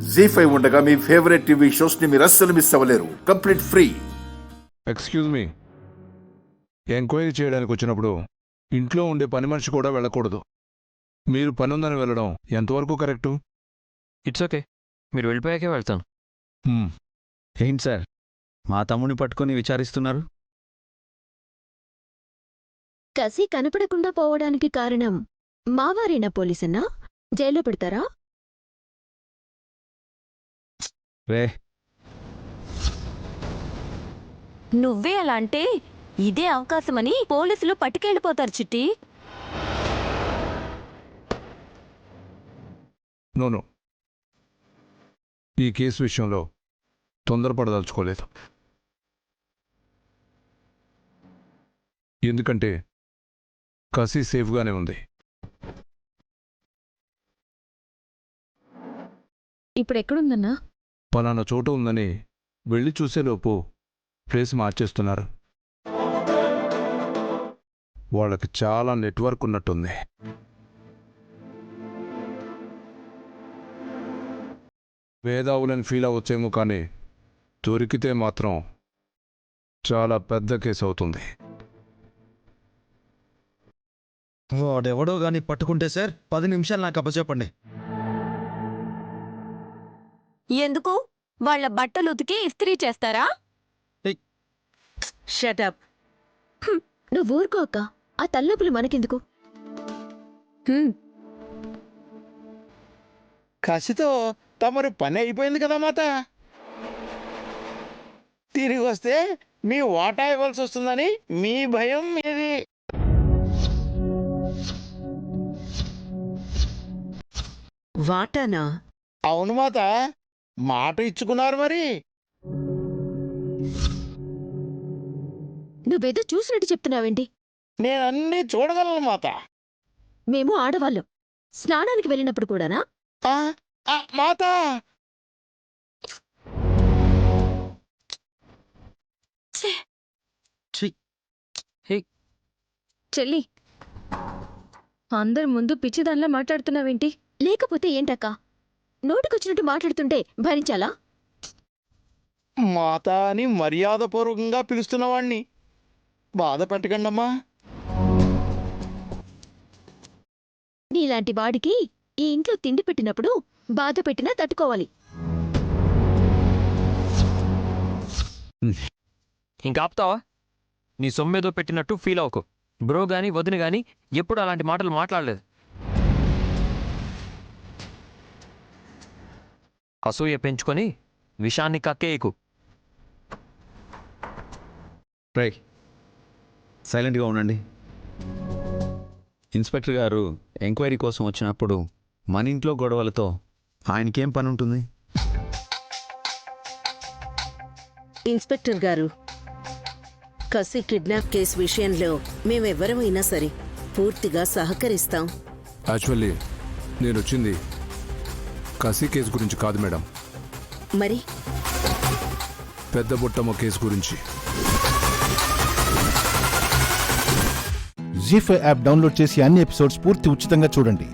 జీ5 ఉండగా మీ favourite TV shows ని మీరు అస్సలు మిస్ అవ్వలేరు. Complete free. Excuse me, enquiry చేయడానికి వచ్చినప్పుడు ఇంట్లో ఉండే పని మనిషి కూడా వెళ్ళకూడదు. మీరు పని ఉందని వెళ్ళడం ఎంతవరకు కరెక్టు? ఇట్స్ ఓకే, మీరు వెళ్ళిపోయాకే వెళ్తాను. ఏంటి సార్, మా తమ్ముని పట్టుకొని విచారిస్తున్నారు? కసి కనపడకుండా పోవడానికి కారణం మావారేనా? పోలీసన్నా? జైల్లో పెడతారా? రే, నువ్వే అలా అంటే ఇదే అవకాశమని పోలీసులు పట్టుకెళ్ళిపోతారు చిట్టి. నోను, ఈ కేసు విషయంలో తొందరపడదలుచుకోలేదు. ఎందుకంటే కసి సేఫ్గానే ఉంది. ఇప్పుడెక్కడుందన్నా? పలానా చోటు ఉందని వెళ్ళి చూసేలోపు ప్లేస్ మార్చేస్తున్నారు. వాళ్ళకి చాలా నెట్వర్క్ ఉన్నట్టుంది. వేదావులని ఫీల్ అవ్వచ్చేమో, కానీ దొరికితే మాత్రం చాలా పెద్ద కేసు అవుతుంది. వాడెవడో గాని పట్టుకుంటే సార్ 10 నిమిషాలు నాకు అప్పచెప్పండి. ఎందుకు? వాళ్ళ బట్టలు ఉతికి ఇస్త్రీ చేస్తారా? షటప్. నువ్వు ఊరుకో అక్క, ఆ తల్లొప్పులు మనకెందుకు? కసితో తమరి పని అయిపోయింది కదా మాత. తిరిగి వస్తే మీ వాటా ఇవ్వాల్సి వస్తుందని మీ భయం మీది. వాటానా? అవును మాత, మాట ఇచ్చుకున్నారు మరి. నువ్వేదో చూసినట్టు చెప్తున్నావేంటి? నేనన్నీ చూడగలను మాత. మేము ఆడవాళ్ళం, స్నానానికి వెళ్ళినప్పుడు కూడానా? మాత, చెల్లి, అందరి ముందు పిచ్చిదానిలా మాట్లాడుతున్నావేంటి? లేకపోతే ఏంటక్క, నోటికొచ్చినట్టు మాట్లాడుతుంటే భరించాలా? మాత అని మర్యాదపూర్వకంగా పిలుస్తున్నవాణ్ణి బాధ పెట్టకండమ్మా. నీలాంటి వాడికి ఈ ఇంట్లో తిండి పెట్టినప్పుడు బాధ పెట్టినా తట్టుకోవాలి. ఇంకాపుతావా? నీ సొమ్మేదో పెట్టినట్టు ఫీల్ అవ్వకు. బ్రో గాని వదిన గాని ఎప్పుడు అలాంటి మాటలు మాట్లాడలేదు. అసూయ పెంచుకొని విషాన్ని కక్కేయకు. రై, సైలెంట్గా ఉండండి. ఇన్స్పెక్టర్ గారు ఎంక్వైరీ కోసం వచ్చినప్పుడు మన ఇంట్లో గొడవలతో ఆయనకేం పని ఉంటుంది? ఇన్స్పెక్టర్ గారు, కసి కిడ్నాప్ కేసు విషయంలో మేమెవ్వరమైనా సరే పూర్తిగా సహకరిస్తాం. యాక్చువల్లీ నేను వచ్చింది కసి కేసు గురించి కాదు మేడం, మరి పెద్ద బుట్టమ్మ కేసు గురించి. జీ5 యాప్ డౌన్లోడ్ చేసి అన్ని ఎపిసోడ్స్ పూర్తి ఉచితంగా చూడండి.